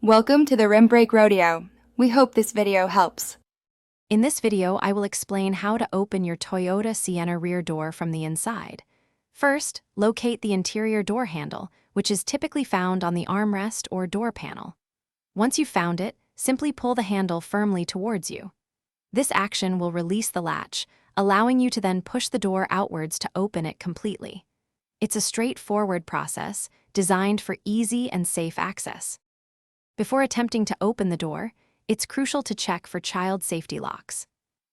Welcome to the Rim Brake Rodeo. We hope this video helps. In this video, I will explain how to open your Toyota Sienna rear door from the inside. First, locate the interior door handle, which is typically found on the armrest or door panel. Once you've found it, simply pull the handle firmly towards you. This action will release the latch, allowing you to then push the door outwards to open it completely. It's a straightforward process, designed for easy and safe access. Before attempting to open the door, it's crucial to check for child safety locks.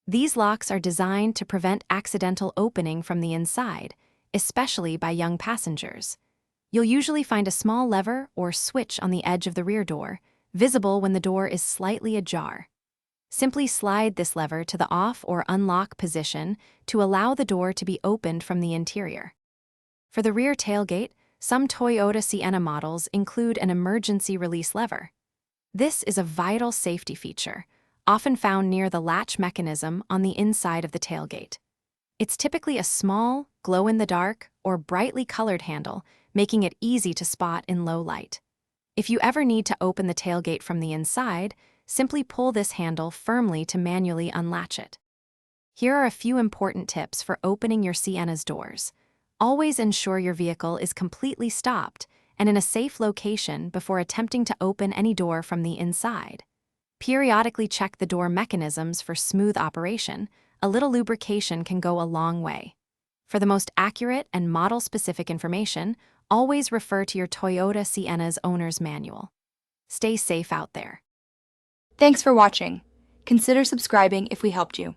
These locks are designed to prevent accidental opening from the inside, especially by young passengers. You'll usually find a small lever or switch on the edge of the rear door, visible when the door is slightly ajar. Simply slide this lever to the off or unlock position to allow the door to be opened from the interior. For the rear tailgate, some Toyota Sienna models include an emergency release lever. This is a vital safety feature, often found near the latch mechanism on the inside of the tailgate. It's typically a small, glow-in-the-dark, or brightly colored handle, making it easy to spot in low light. If you ever need to open the tailgate from the inside, simply pull this handle firmly to manually unlatch it. Here are a few important tips for opening your Sienna's doors. Always ensure your vehicle is completely stopped and in a safe location before attempting to open any door from the inside. Periodically check the door mechanisms for smooth operation. A little lubrication can go a long way. For the most accurate and model-specific information, always refer to your Toyota Sienna's owner's manual. Stay safe out there. Thanks for watching. Consider subscribing if we helped you.